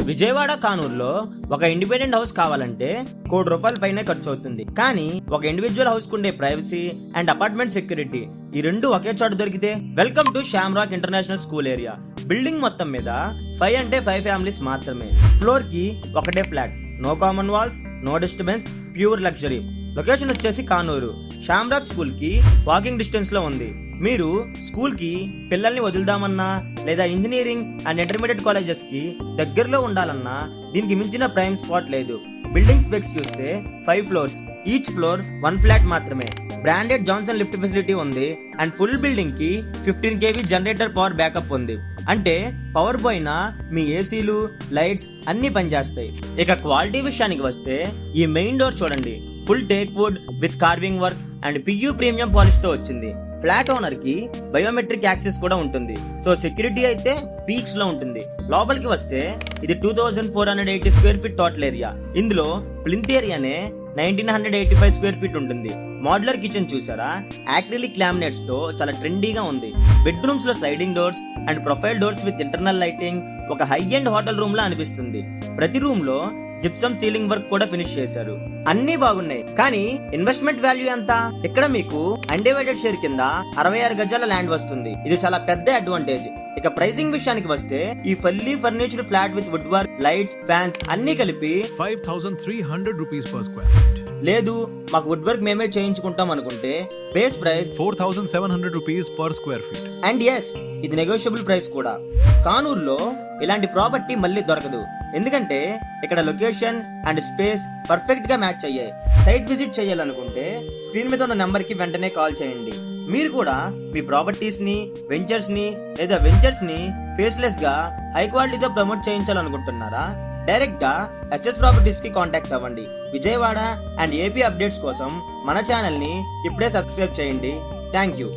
విజయవాడ కానూరులో ఒక independent house కావాలంటే ₹1,00,00,000 పైనే ఖర్చు అవుతుంది. కానీ ఒక ఇండివిజువల్ హౌస్ కుండే ప్రైవసీ అండ్ అపార్ట్మెంట్ సెక్యూరిటీ ఈ రెండు ఒకే చోట దొరికితే welcome to Shamrock international school area. Building మొత్తం మీద 5 అంటే 5 ఫ్యామిలీస్ మాత్రమే. ఫ్లోర్ కి ఒకటే flat, no common walls, no disturbance, pure luxury. Location వచ్చేసి కానూరు. షామ్రాక్ స్కూల్ కి వాకింగ్ డిస్టెన్స్ లో ఉంది. మీరు స్కూల్ కి పిల్లల్ని వదులుదామన్నా లేదా ఇంజనీరింగ్ అండ్ ఇంటర్మీడియట్ కాలేజెస్ కి దగ్గరలో ఉండాలన్నా దీనికి మించిన ప్రైమ్ స్పాట్ లేదు. బిల్డింగ్ స్పెక్స్ చూస్తే 5 ఫ్లోర్స్, ఈచ్ ఫ్లోర్ 1 ఫ్లాట్ మాత్రమే. బ్రాండెడ్ జాన్సన్ లిఫ్ట్ ఫెసిలిటీ ఉంది అండ్ ఫుల్ బిల్డింగ్ కి 15 kV జనరేటర్ పవర్ బ్యాకప్ ఉంది. అంటే పవర్ పోయినా మీ ఏసీలు, లైట్స్ అన్ని పనిచేస్తాయి. ఇక క్వాలిటీ విషయానికి వస్తే ఈ మెయిన్ డోర్ చూడండి, full teak wood with carving work and PU premium polish తో వచ్చింది. ఫ్లాట్ ఓనర్ కి బయోమెట్రిక్ యాక్సెస్ కూడా ఉంటుంది. సో సెక్యూరిటీ అయితే పీక్స్ లో ఉంటుంది. లోపలికి వస్తే ఇది 2480 స్క్వేర్ ఫీట్ టోటల్ ఏరియా. ఇందులో ప్లింత్ ఏరియానే 1985 స్క్వేర్ ఫీట్ ఉంటుంది. మోడ్యులర్ కిచెన్ చూసారా, యాక్రిలిక్ లామినేట్స్ తో చాలా ట్రెండీగా ఉంది. బెడ్రూమ్స్ లో sliding doors and profile doors with internal lighting ఒక హై ఎండ్ హోటల్ రూమ్ లా అనిపిస్తుంది. ప్రతి రూమ్ లో జిప్సమ్ సీలింగ్ వర్క్ కూడా ఫినిష్ చేశారు. అన్ని బాగున్నాయి, కానీ ఇన్వెస్ట్మెంట్ వాల్యూ ఎంత? ఇక్కడ మీకు అన్డివైడెడ్ షేర్ కింద 66 గజాల ల్యాండ్ వస్తుంది. ఇది చాలా పెద్ద అడ్వాంటేజ్. ఇక ప్రైసింగ్ విషయానికి వస్తే ఈ fully furnished flat with wood work, lights, fans అన్ని కలిపి 5,300 rupees per square feet. లేదు మాకు వుడ్ వర్క్ మేమే చేయించుకుంటాం అనుకుంటే base price 4,700 rupees per square feet. And yes, ఇది నెగోషియబుల్ ప్రైస్ కూడా. కానూరులో ఇలాంటి ప్రాపర్టీ మళ్ళీ దొరకదు. ఎందుకంటే ఇక్కడ లొకేషన్ అండ్ స్పేస్ పర్ఫెక్ట్ గా మ్యాచ్ అయ్యాయి. సైట్ విజిట్ చేయాలనుకుంటే స్క్రీన్ మీద ఉన్న నంబర్ కి వెంటనే కాల్ చేయండి. మీరు కూడా మీ ప్రాపర్టీస్ ని, వెంచర్స్ ని లేదా వెంచర్స్ ని ఫేస్లెస్ గా హై క్వాలిటీతో ప్రమోట్ చేయించాలనుకుంటున్నారా? డైరెక్ట్ గా SS ప్రాపర్టీస్ కి కాంటాక్ట్ అవ్వండి. విజయవాడ అండ్ AP అప్డేట్స్ కోసం మన ఛానల్ ని ఇప్పుడే సబ్స్క్రైబ్ చేయండి. Thank you.